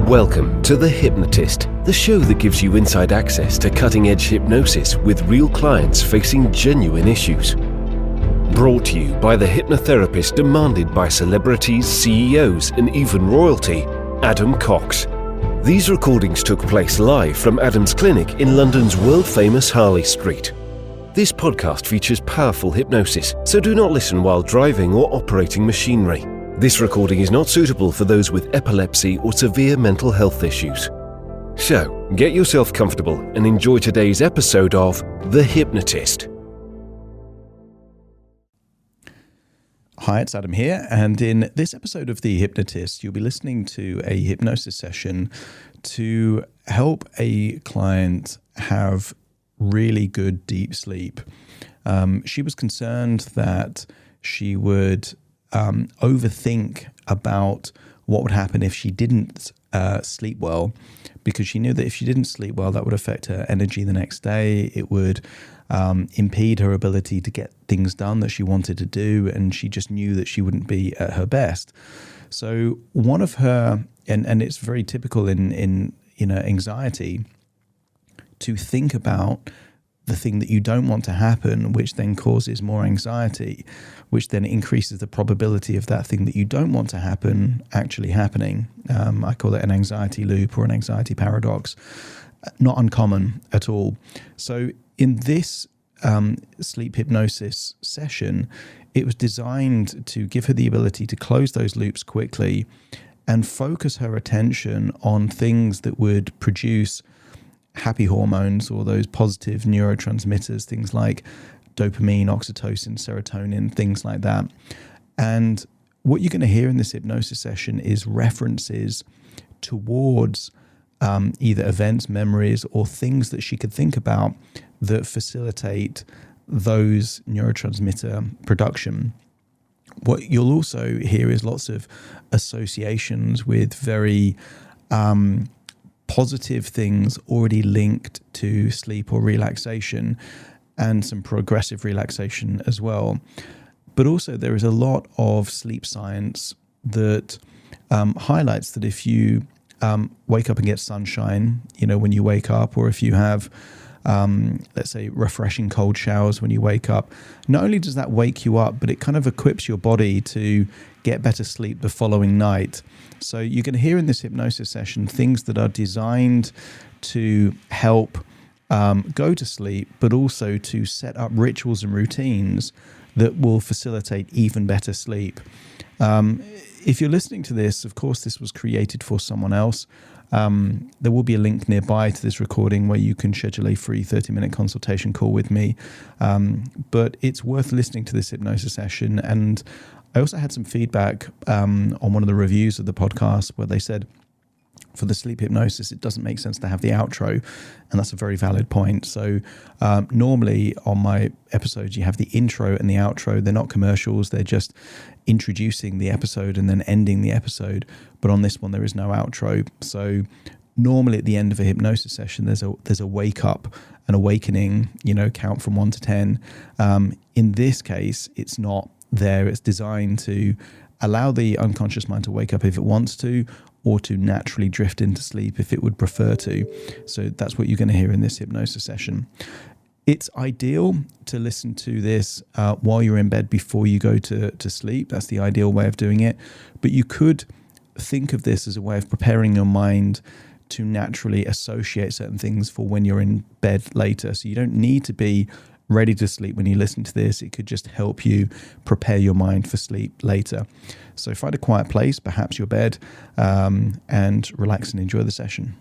Welcome to The Hypnotist, the show that gives you inside access to cutting-edge hypnosis with real clients facing genuine issues. Brought to you by the hypnotherapist demanded by celebrities, CEOs, and even royalty, Adam Cox. These recordings took place live from Adam's clinic in London's world-famous Harley Street. This podcast features powerful hypnosis, so do not listen while driving or operating machinery. This recording is not suitable for those with epilepsy or severe mental health issues. So, get yourself comfortable and enjoy today's episode of The Hypnotist. Hi, it's Adam here, and in this episode of The Hypnotist, you'll be listening to a hypnosis session to help a client have really good deep sleep. She was concerned that she would overthink about what would happen if she didn't sleep well, because she knew that if she didn't sleep well, that would affect her energy the next day. It would impede her ability to get things done that she wanted to do, and she just knew that she wouldn't be at her best. So one of her, and it's very typical in anxiety, to think about the thing that you don't want to happen, which then causes more anxiety, which then increases the probability of that thing that you don't want to happen actually happening. I call it an anxiety loop or an anxiety paradox. Not uncommon at all. So in this sleep hypnosis session, it was designed to give her the ability to close those loops quickly and focus her attention on things that would produce happy hormones, or those positive neurotransmitters, things like dopamine, oxytocin, serotonin, things like that. And what you're going to hear in this hypnosis session is references towards either events, memories, or things that she could think about that facilitate those neurotransmitter production. What you'll also hear is lots of associations with very positive things already linked to sleep or relaxation, and some progressive relaxation as well. But also there is a lot of sleep science that highlights that if you wake up and get sunshine, when you wake up, or if you have, let's say, refreshing cold showers when you wake up, not only does that wake you up, but it kind of equips your body to get better sleep the following night. So you're going to hear in this hypnosis session things that are designed to help go to sleep, but also to set up rituals and routines that will facilitate even better sleep. If you're listening to this, of course, this was created for someone else. There will be a link nearby to this recording where you can schedule a free 30-minute consultation call with me. But it's worth listening to this hypnosis session. And I also had some feedback on one of the reviews of the podcast where they said, for the sleep hypnosis, it doesn't make sense to have the outro. And that's a very valid point. So normally on my episodes, you have the intro and the outro. They're not commercials. They're just introducing the episode and then ending the episode. But on this one, there is no outro. So normally at the end of a hypnosis session, there's a wake up, an awakening, count from 1 to 10. In this case, it's not there. It's designed to allow the unconscious mind to wake up if it wants to, or to naturally drift into sleep if it would prefer to. So that's what you're going to hear in this hypnosis session. It's ideal to listen to this while you're in bed before you go to sleep. That's the ideal way of doing it. But you could think of this as a way of preparing your mind to naturally associate certain things for when you're in bed later. So you don't need to be ready to sleep when you listen to this. It could just help you prepare your mind for sleep later. So find a quiet place, perhaps your bed, and relax and enjoy the session.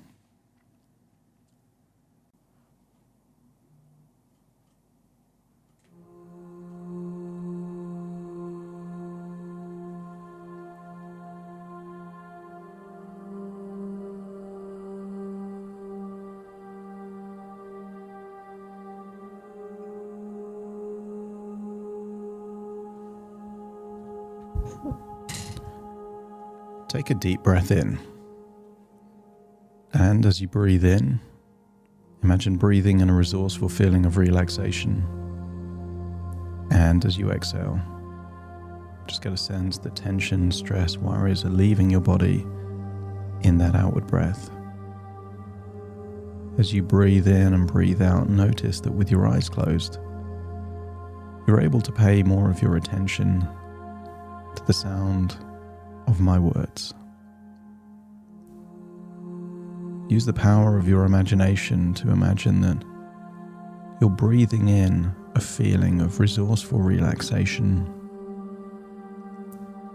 Take a deep breath in. And as you breathe in, imagine breathing in a resourceful feeling of relaxation. And as you exhale, just get a sense that tension, stress, worries are leaving your body in that outward breath. As you breathe in and breathe out, notice that with your eyes closed, you're able to pay more of your attention to the sound of my words. Use the power of your imagination to imagine that you're breathing in a feeling of resourceful relaxation,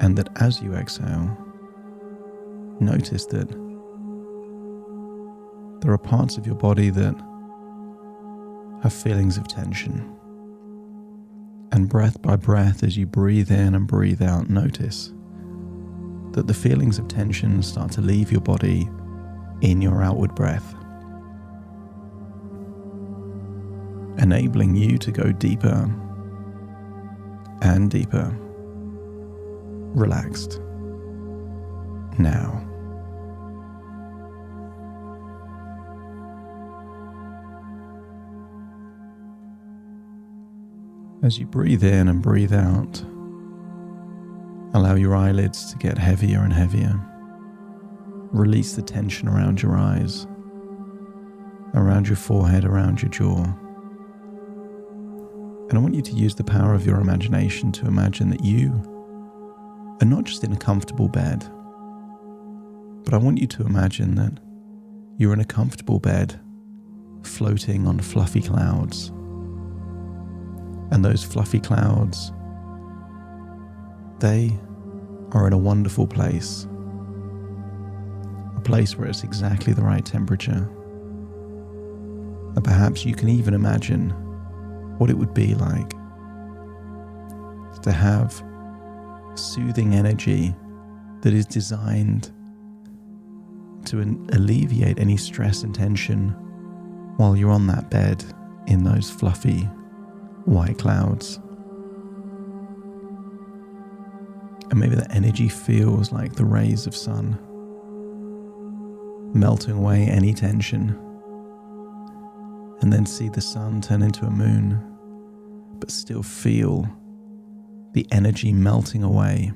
and that as you exhale, notice that there are parts of your body that have feelings of tension. And breath by breath, as you breathe in and breathe out, notice that the feelings of tension start to leave your body in your outward breath, enabling you to go deeper and deeper, relaxed. Now. As you breathe in and breathe out, allow your eyelids to get heavier and heavier. Release the tension around your eyes, around your forehead, around your jaw. And I want you to use the power of your imagination to imagine that you are not just in a comfortable bed, but I want you to imagine that you're in a comfortable bed floating on fluffy clouds. And those fluffy clouds, they are in a wonderful place. A place where it's exactly the right temperature. And perhaps you can even imagine what it would be like to have soothing energy that is designed to alleviate any stress and tension while you're on that bed in those fluffy white clouds. And maybe that energy feels like the rays of sun, melting away any tension. And then see the sun turn into a moon, but still feel the energy melting away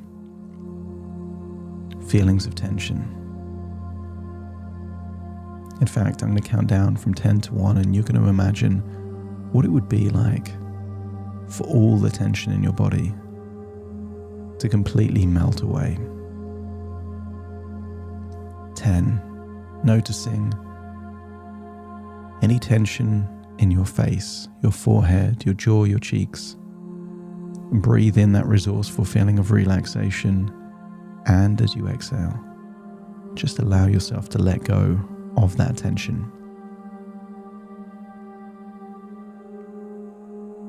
feelings of tension. In fact, I'm going to count down from 10 to 1, and you're going to imagine what it would be like for all the tension in your body to completely melt away. 10, noticing any tension in your face, your forehead, your jaw, your cheeks. Breathe in that resourceful feeling of relaxation, and as you exhale, just allow yourself to let go of that tension.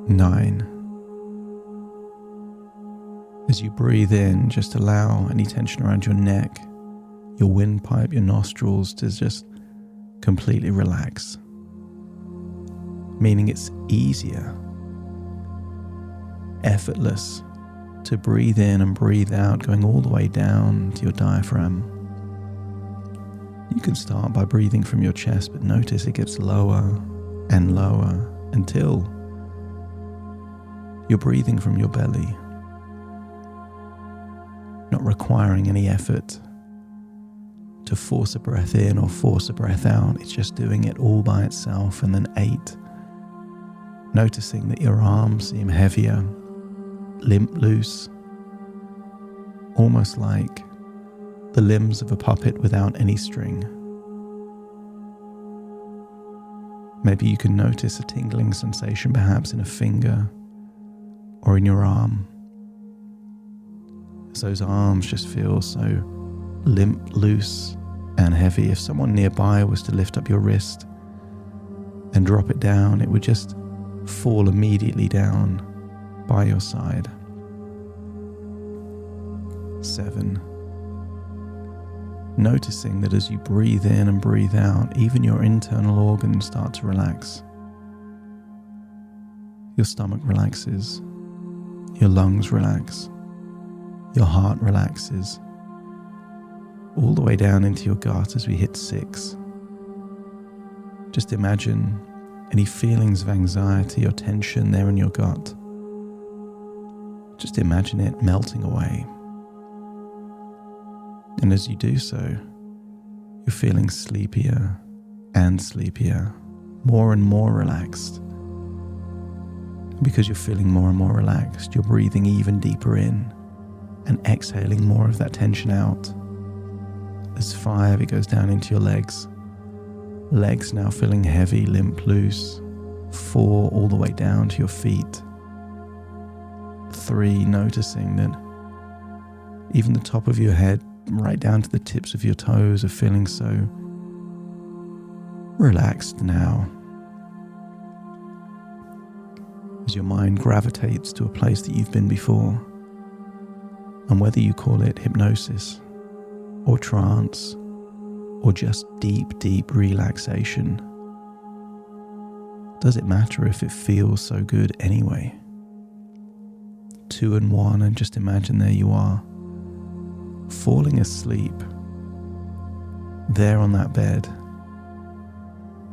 9. As you breathe in, just allow any tension around your neck, your windpipe, your nostrils to just completely relax. Meaning it's easier, effortless to breathe in and breathe out, going all the way down to your diaphragm. You can start by breathing from your chest, but notice it gets lower and lower until you're breathing from your belly, not requiring any effort to force a breath in or force a breath out. It's just doing it all by itself. And then 8, noticing that your arms seem heavier, limp, loose, almost like the limbs of a puppet without any string. Maybe you can notice a tingling sensation perhaps in a finger or in your arm, as those arms just feel so limp, loose and heavy. If someone nearby was to lift up your wrist and drop it down, it would just fall immediately down by your side. 7. Noticing that as you breathe in and breathe out, even your internal organs start to relax. Your stomach relaxes, your lungs relax, your heart relaxes, all the way down into your gut as we hit 6. Just imagine any feelings of anxiety or tension there in your gut. Just imagine it melting away. And as you do so, You're feeling sleepier and sleepier, more and more relaxed. Because you're feeling more and more relaxed, you're breathing even deeper in and exhaling more of that tension out. As 5, it goes down into your legs. Legs now feeling heavy, limp, loose. 4, all the way down to your feet. 3, noticing that even the top of your head, right down to the tips of your toes, are feeling so relaxed now. As your mind gravitates to a place that you've been before, and whether you call it hypnosis or trance or just deep, deep relaxation, does it matter if it feels so good anyway? 2 and 1, and just imagine there you are, falling asleep there on that bed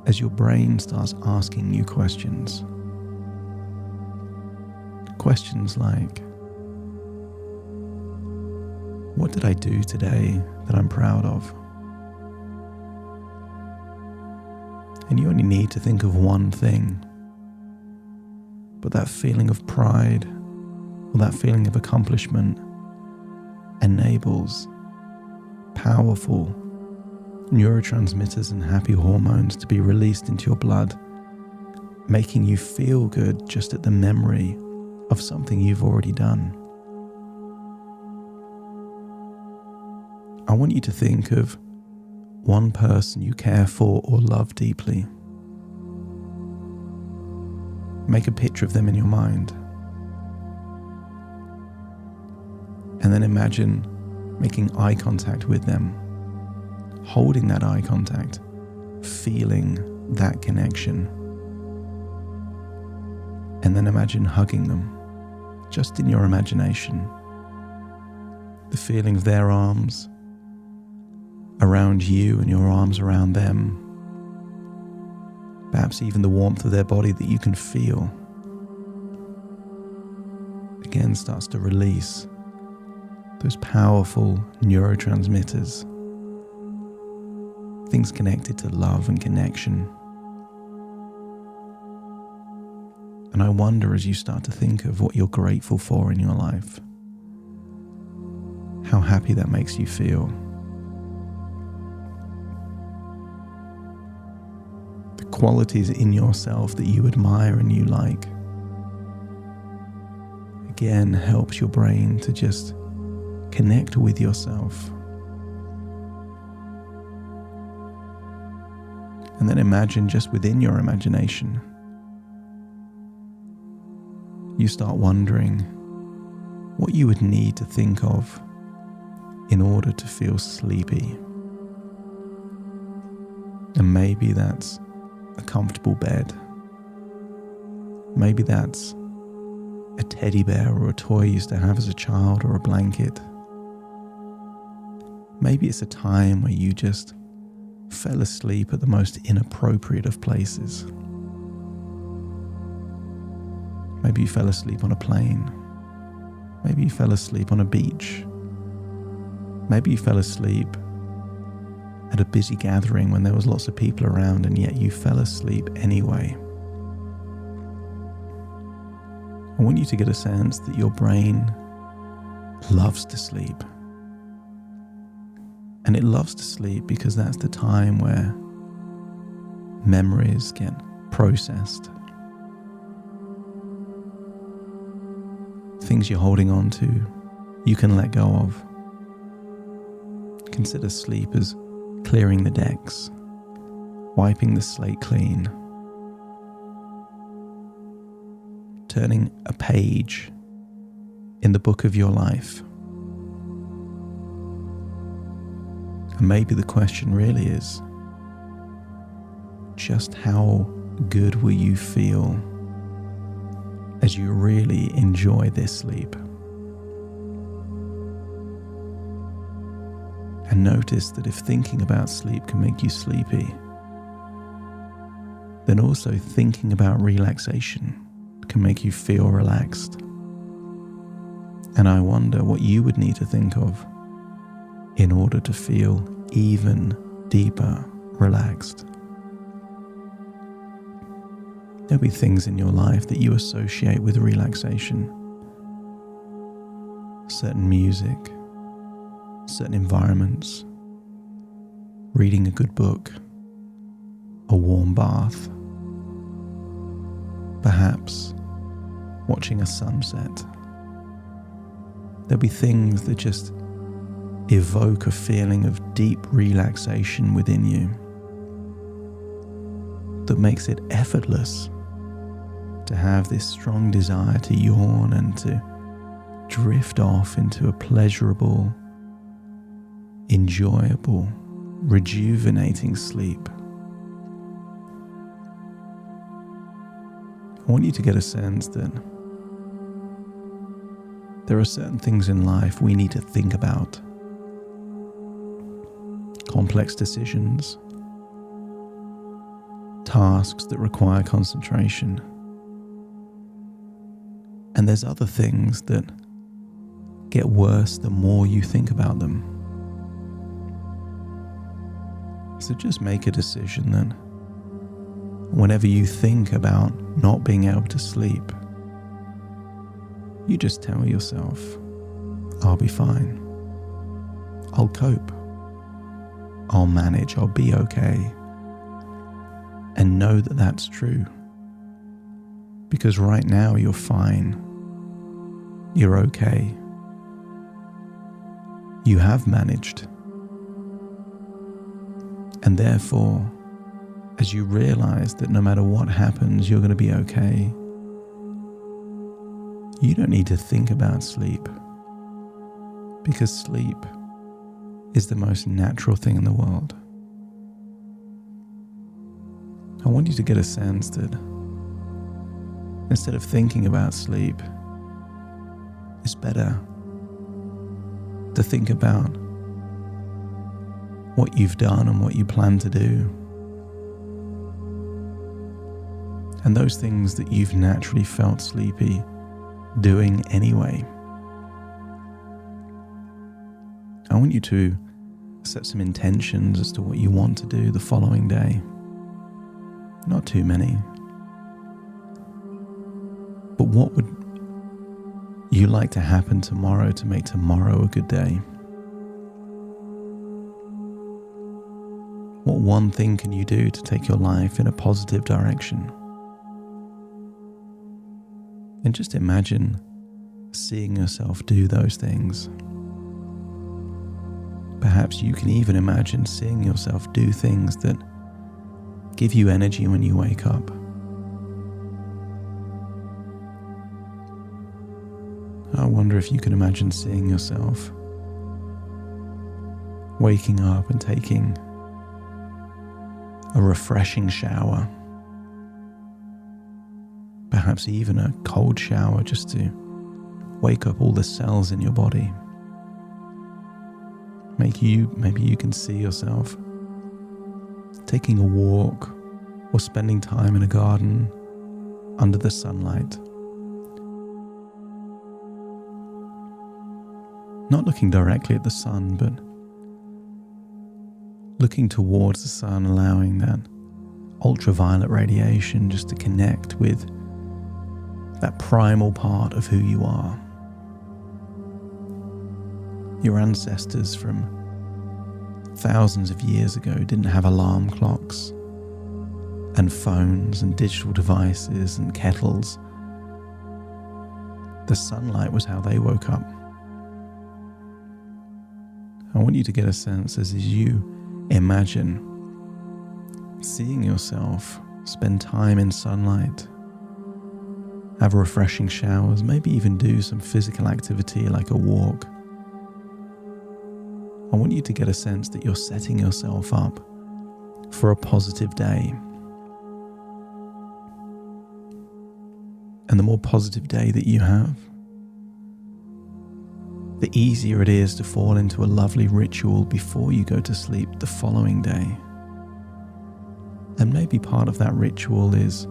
as your brain starts asking you questions. Questions like, what did I do today that I'm proud of? And you only need to think of one thing, but that feeling of pride or that feeling of accomplishment enables powerful neurotransmitters and happy hormones to be released into your blood, making you feel good just at the memory of something you've already done. I want you to think of one person you care for or love deeply. Make a picture of them in your mind. And then imagine making eye contact with them, holding that eye contact, feeling that connection. And then imagine hugging them, just in your imagination. The feeling of their arms around you and your arms around them. Perhaps even the warmth of their body that you can feel. Again, starts to release those powerful neurotransmitters, things connected to love and connection. And I wonder, as you start to think of what you're grateful for in your life, how happy that makes you feel. The qualities in yourself that you admire and you like, again, helps your brain to just connect with yourself. And then imagine, just within your imagination, you start wondering what you would need to think of in order to feel sleepy. And maybe that's a comfortable bed. Maybe that's a teddy bear or a toy you used to have as a child, or a blanket. Maybe it's a time where you just fell asleep at the most inappropriate of places. Maybe you fell asleep on a plane. Maybe you fell asleep on a beach. Maybe you fell asleep at a busy gathering when there was lots of people around, and yet you fell asleep anyway. I want you to get a sense that your brain loves to sleep. And it loves to sleep because that's the time where memories get processed. Things you're holding on to, you can let go of. Consider sleep as clearing the decks, wiping the slate clean, turning a page in the book of your life. And maybe the question really is, just how good will you feel as you really enjoy this sleep? And notice that if thinking about sleep can make you sleepy, then also thinking about relaxation can make you feel relaxed. And I wonder what you would need to think of in order to feel even deeper relaxed. There'll be things in your life that you associate with relaxation. Certain music, certain environments, reading a good book, a warm bath, perhaps watching a sunset. There'll be things that just evoke a feeling of deep relaxation within you that makes it effortless to have this strong desire to yawn and to drift off into a pleasurable, enjoyable, rejuvenating sleep. I want you to get a sense that there are certain things in life we need to think about. Complex decisions, tasks that require concentration. And there's other things that get worse the more you think about them. So just make a decision that whenever you think about not being able to sleep, you just tell yourself, I'll be fine. I'll cope. I'll manage. I'll be okay. And know that that's true. Because right now you're fine. You're okay. You have managed. And therefore, as you realize that no matter what happens, you're going to be okay, you don't need to think about sleep. Because sleep is the most natural thing in the world. I want you to get a sense that instead of thinking about sleep, it's better to think about what you've done and what you plan to do. And those things that you've naturally felt sleepy doing anyway. I want you to set some intentions as to what you want to do the following day. Not too many. But what would you like to happen tomorrow to make tomorrow a good day? What one thing can you do to take your life in a positive direction? And just imagine seeing yourself do those things. Perhaps you can even imagine seeing yourself do things that give you energy when you wake up. I wonder if you can imagine seeing yourself waking up and taking a refreshing shower. Perhaps even a cold shower just to wake up all the cells in your body. Maybe you can see yourself taking a walk or spending time in a garden under the sunlight. Not looking directly at the sun, but looking towards the sun, allowing that ultraviolet radiation just to connect with that primal part of who you are. Your ancestors from thousands of years ago didn't have alarm clocks and phones and digital devices and kettles. The sunlight was how they woke up. I want you to get a sense as you imagine seeing yourself spend time in sunlight, have refreshing showers, maybe even do some physical activity like a walk. I want you to get a sense that you're setting yourself up for a positive day. And the more positive day that you have, the easier it is to fall into a lovely ritual before you go to sleep the following day. And maybe part of that ritual is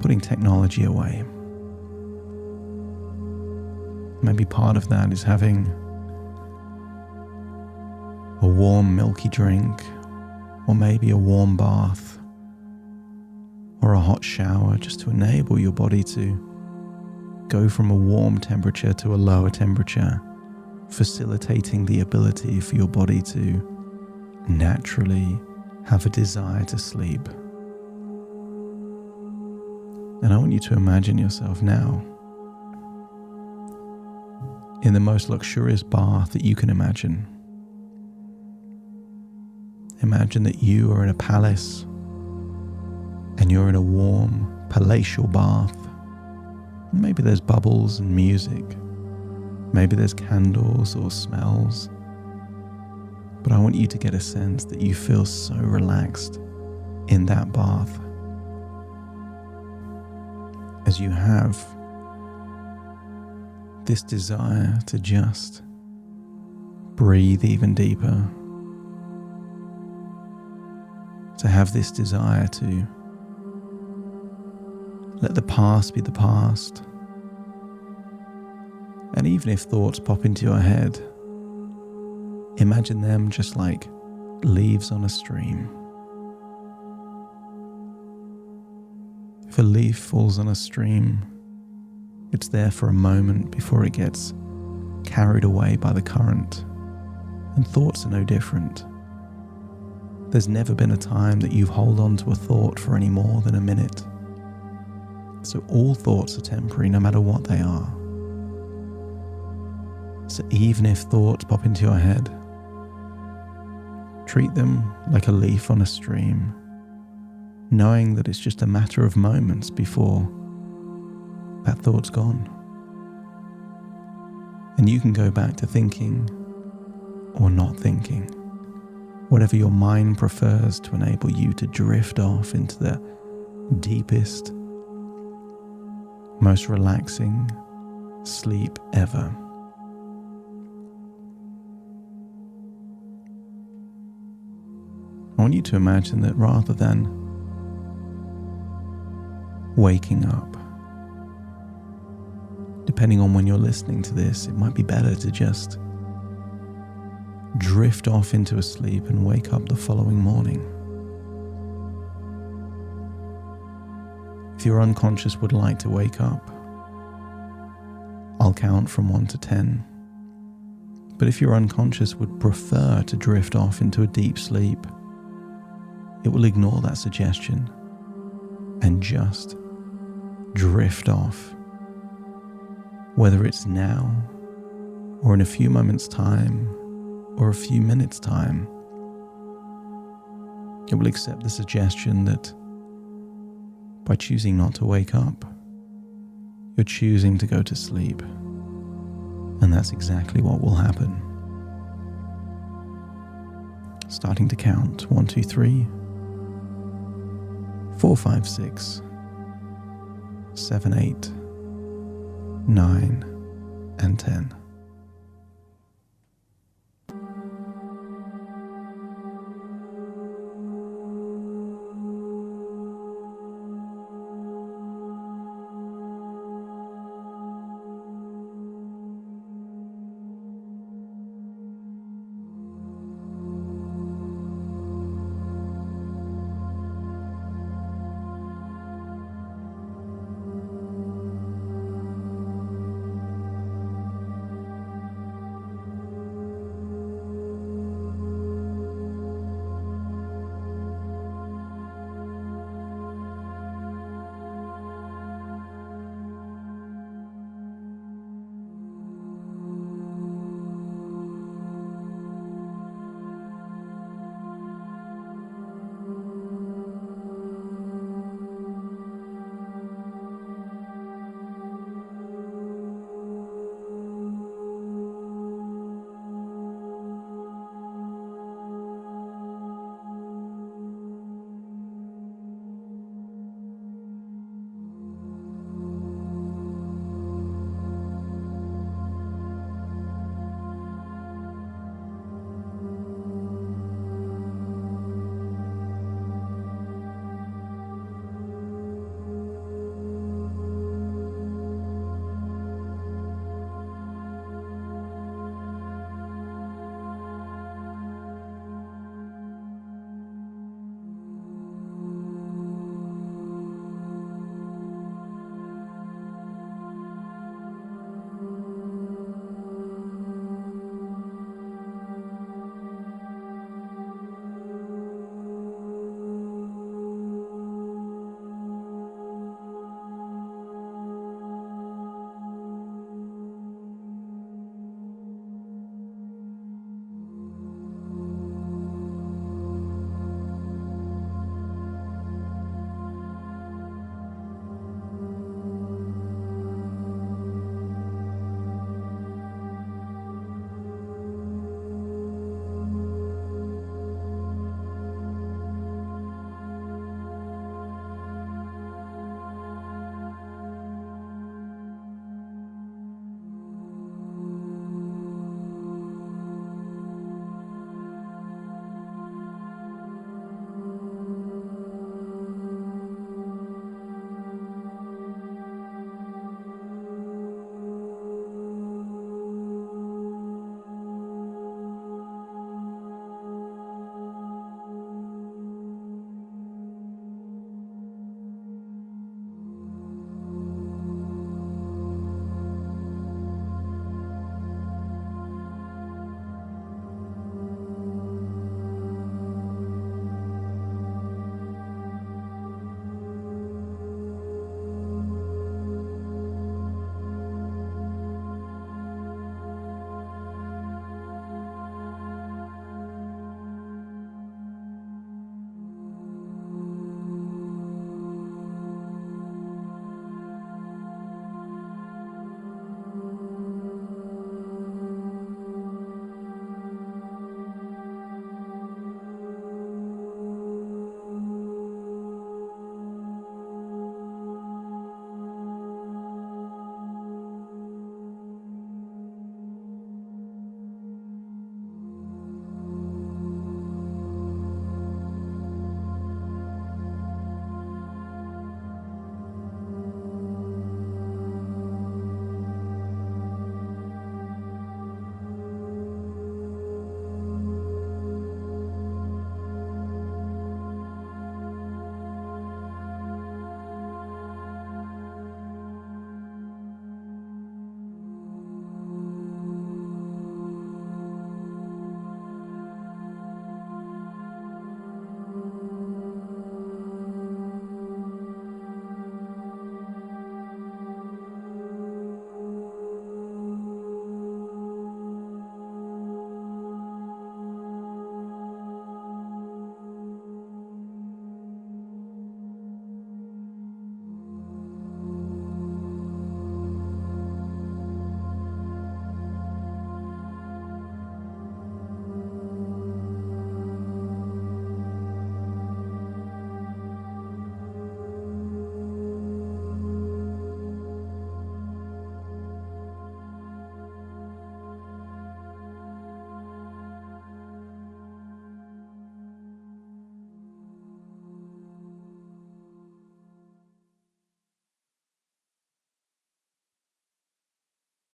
putting technology away. Maybe part of that is having a warm milky drink, or maybe a warm bath, or a hot shower, just to enable your body to go from a warm temperature to a lower temperature, facilitating the ability for your body to naturally have a desire to sleep. And I want you to imagine yourself now in the most luxurious bath that you can imagine. Imagine that you are in a palace and you're in a warm, palatial bath. Maybe there's bubbles and music. Maybe there's candles or smells. But I want you to get a sense that you feel so relaxed in that bath as you have this desire to just breathe even deeper, to have this desire to let the past be the past. And even if thoughts pop into your head, imagine them just like leaves on a stream. If a leaf falls on a stream, it's there for a moment before it gets carried away by the current, and thoughts are no different. There's never been a time that you've held on to a thought for any more than a minute. So all thoughts are temporary, no matter what they are. So even if thoughts pop into your head, treat them like a leaf on a stream, knowing that it's just a matter of moments before that thought's gone. And you can go back to thinking or not thinking, whatever your mind prefers to enable you to drift off into the deepest, most relaxing sleep ever. I want you to imagine that rather than waking up, depending on when you're listening to this, it might be better to just drift off into a sleep and wake up the following morning. If your unconscious would like to wake up, I'll count from 1 to 10. But if your unconscious would prefer to drift off into a deep sleep, it will ignore that suggestion and just drift off. Whether it's now, or in a few moments' time, or a few minutes' time, it will accept the suggestion that by choosing not to wake up, you're choosing to go to sleep. And that's exactly what will happen. Starting to count 1, 2, 3, 4, 5, 6, 7, 8, 9, and 10.